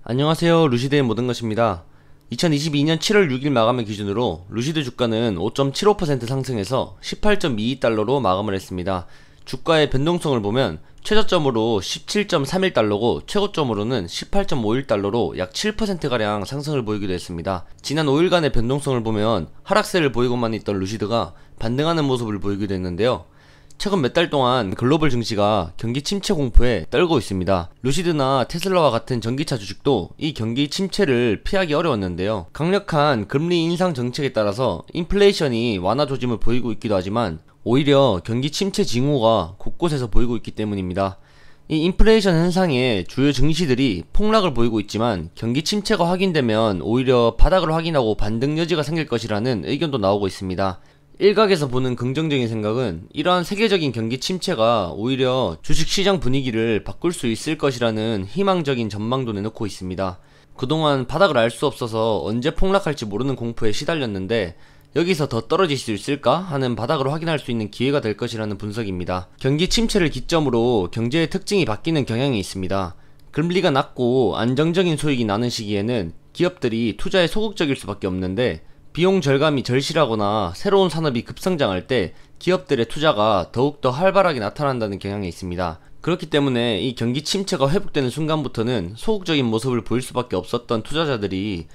안녕하세요. 루시드의 모든 것입니다. 2022년 7월 6일 마감을 기준으로 루시드 주가는 5.75% 상승해서 18.22달러로 마감을 했습니다. 주가의 변동성을 보면 최저점으로 17.31달러고 최고점으로는 18.51달러로 약 7%가량 상승을 보이기도 했습니다. 지난 5일간의 변동성을 보면 하락세를 보이고만 있던 루시드가 반등하는 모습을 보이기도 했는데요. 최근 몇 달 동안 글로벌 증시가 경기 침체 공포에 떨고 있습니다. 루시드나 테슬라와 같은 전기차 주식도 이 경기 침체를 피하기 어려웠는데요. 강력한 금리 인상 정책에 따라서 인플레이션이 완화 조짐을 보이고 있기도 하지만 오히려 경기 침체 징후가 곳곳에서 보이고 있기 때문입니다. 이 인플레이션 현상에 주요 증시들이 폭락을 보이고 있지만 경기 침체가 확인되면 오히려 바닥을 확인하고 반등 여지가 생길 것이라는 의견도 나오고 있습니다. 일각에서 보는 긍정적인 생각은 이러한 세계적인 경기 침체가 오히려 주식시장 분위기를 바꿀 수 있을 것이라는 희망적인 전망도 내놓고 있습니다. 그동안 바닥을 알 수 없어서 언제 폭락할지 모르는 공포에 시달렸는데 여기서 더 떨어질 수 있을까 하는 바닥을 확인할 수 있는 기회가 될 것이라는 분석입니다. 경기 침체를 기점으로 경제의 특징이 바뀌는 경향이 있습니다. 금리가 낮고 안정적인 수익이 나는 시기에는 기업들이 투자에 소극적일 수밖에 없는데 비용 절감이 절실하거나 새로운 산업이 급성장할 때 기업들의 투자가 더욱더 활발하게 나타난다는 경향이 있습니다. 그렇기 때문에 이 경기 침체가 회복되는 순간부터는 소극적인 모습을 보일 수밖에 없었던 투자자들이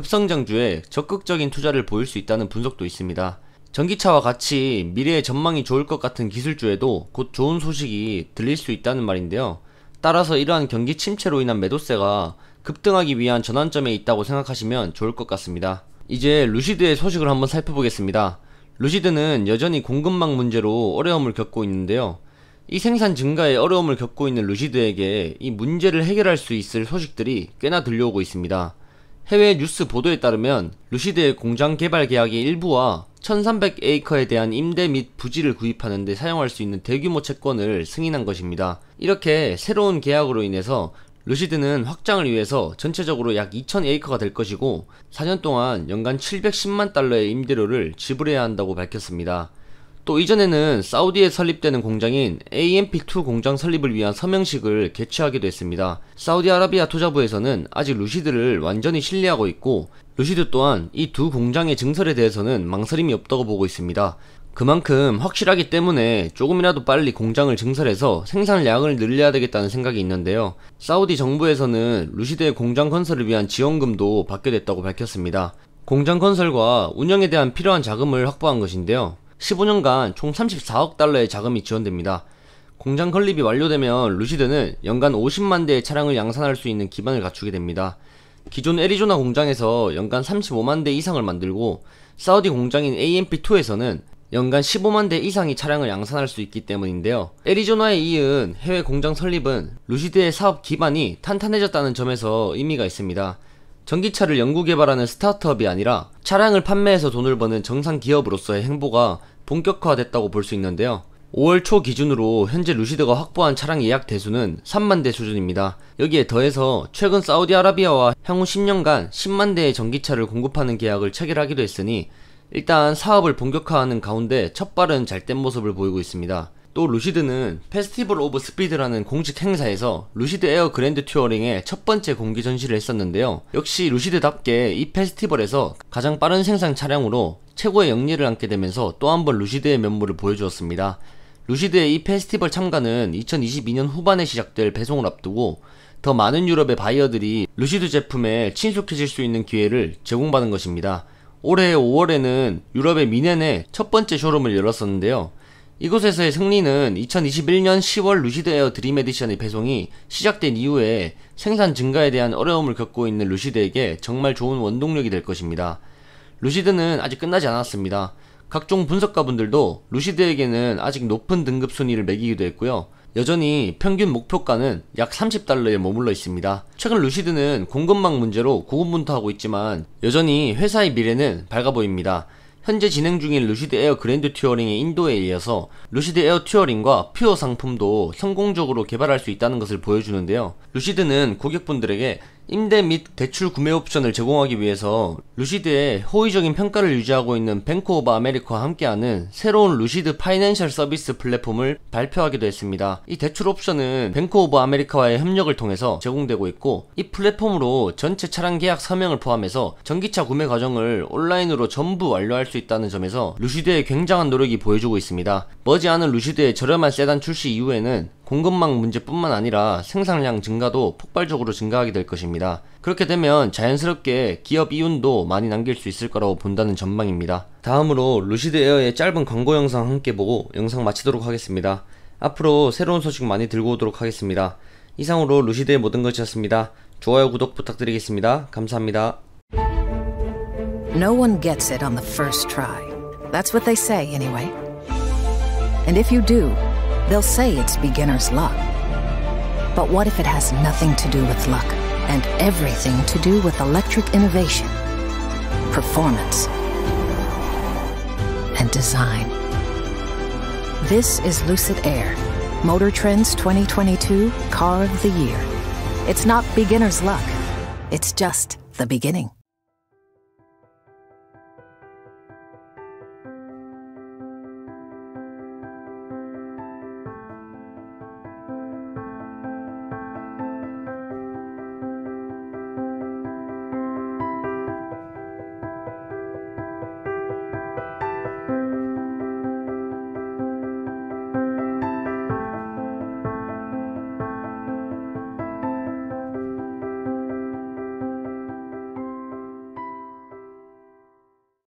급성장주에 적극적인 투자를 보일 수 있다는 분석도 있습니다. 전기차와 같이 미래의 전망이 좋을 것 같은 기술주에도 곧 좋은 소식이 들릴 수 있다는 말인데요. 따라서 이러한 경기 침체로 인한 매도세가 급등하기 위한 전환점에 있다고 생각하시면 좋을 것 같습니다. 이제 루시드의 소식을 한번 살펴보겠습니다. 루시드는 여전히 공급망 문제로 어려움을 겪고 있는데요. 이 생산 증가에 어려움을 겪고 있는 루시드에게 이 문제를 해결할 수 있을 소식들이 꽤나 들려오고 있습니다. 해외 뉴스 보도에 따르면 루시드의 공장 개발 계약의 일부와 1300에이커에 대한 임대 및 부지를 구입하는 데 사용할 수 있는 대규모 채권을 승인한 것입니다. 이렇게 새로운 계약으로 인해서 루시드는 확장을 위해서 전체적으로 약 2000에이커가 될 것이고 4년 동안 연간 710만 달러의 임대료를 지불해야 한다고 밝혔습니다. 또 이전에는 사우디에 설립되는 공장인 AMP2 공장 설립을 위한 서명식을 개최하기도 했습니다. 사우디아라비아 투자부에서는 아직 루시드를 완전히 신뢰하고 있고 루시드 또한 이 두 공장의 증설에 대해서는 망설임이 없다고 보고 있습니다. 그만큼 확실하기 때문에 조금이라도 빨리 공장을 증설해서 생산량을 늘려야 되겠다는 생각이 있는데요. 사우디 정부에서는 루시드의 공장 건설을 위한 지원금도 받게 됐다고 밝혔습니다. 공장 건설과 운영에 대한 필요한 자금을 확보한 것인데요. 15년간 총 34억 달러의 자금이 지원됩니다. 공장 건립이 완료되면 루시드는 연간 50만 대의 차량을 양산할 수 있는 기반을 갖추게 됩니다. 기존 애리조나 공장에서 연간 35만 대 이상을 만들고 사우디 공장인 AMP2에서는 연간 15만 대 이상의 차량을 양산할 수 있기 때문인데요. 애리조나에 이은 해외 공장 설립은 루시드의 사업 기반이 탄탄해졌다는 점에서 의미가 있습니다. 전기차를 연구개발하는 스타트업이 아니라 차량을 판매해서 돈을 버는 정상 기업으로서의 행보가 본격화됐다고 볼 수 있는데요. 5월 초 기준으로 현재 루시드가 확보한 차량 예약 대수는 3만 대 수준입니다. 여기에 더해서 최근 사우디아라비아와 향후 10년간 10만 대의 전기차를 공급하는 계약을 체결하기도 했으니 일단 사업을 본격화하는 가운데 첫발은 잘된 모습을 보이고 있습니다. 또 루시드는 페스티벌 오브 스피드라는 공식 행사에서 루시드 에어 그랜드 튜어링의 첫 번째 공개 전시를 했었는데요. 역시 루시드답게 이 페스티벌에서 가장 빠른 생산 차량으로 최고의 영리를 안게 되면서 또 한 번 루시드의 면모를 보여주었습니다. 루시드의 이 페스티벌 참가는 2022년 후반에 시작될 배송을 앞두고 더 많은 유럽의 바이어들이 루시드 제품에 친숙해질 수 있는 기회를 제공받은 것입니다. 올해 5월에는 유럽의 미넨에 첫 번째 쇼룸을 열었었는데요. 이곳에서의 승리는 2021년 10월 루시드 에어 드림 에디션의 배송이 시작된 이후에 생산 증가에 대한 어려움을 겪고 있는 루시드에게 정말 좋은 원동력이 될 것입니다. 루시드는 아직 끝나지 않았습니다. 각종 분석가분들도 루시드에게는 아직 높은 등급 순위를 매기기도 했고요. 여전히 평균 목표가는 약 30달러에 머물러 있습니다. 최근 루시드는 공급망 문제로 고군분투하고 있지만 여전히 회사의 미래는 밝아 보입니다. 현재 진행 중인 루시드 에어 그랜드 튜어링의 인도에 이어서 루시드 에어 튜어링과 퓨어 상품도 성공적으로 개발할 수 있다는 것을 보여주는데요. 루시드는 고객분들에게 임대 및 대출 구매 옵션을 제공하기 위해서 루시드의 호의적인 평가를 유지하고 있는 뱅크 오브 아메리카와 함께하는 새로운 루시드 파이낸셜 서비스 플랫폼을 발표하기도 했습니다. 이 대출 옵션은 뱅크 오브 아메리카와의 협력을 통해서 제공되고 있고, 이 플랫폼으로 전체 차량 계약 서명을 포함해서 전기차 구매 과정을 온라인으로 전부 완료할 수 있다는 점에서 루시드의 굉장한 노력이 보여주고 있습니다. 머지않은 루시드의 저렴한 세단 출시 이후에는 공급망 문제뿐만 아니라 생산량 증가도 폭발적으로 증가하게 될 것입니다. 그렇게 되면 자연스럽게 기업 이윤도 많이 남길 수 있을 거라고 본다는 전망입니다. 다음으로 루시드 에어의 짧은 광고 영상 함께 보고 영상 마치도록 하겠습니다. 앞으로 새로운 소식 많이 들고 오도록 하겠습니다. 이상으로 루시드의 모든 것이었습니다. 좋아요, 구독 부탁드리겠습니다. 감사합니다. No one gets it on the first try. That's what they say anyway. And if you do, they'll say it's beginner's luck. But what if it has nothing to do with luck and everything to do with electric innovation, performance, and design? This is Lucid Air, Motor Trends 2022 Car of the Year. It's not beginner's luck. It's just the beginning.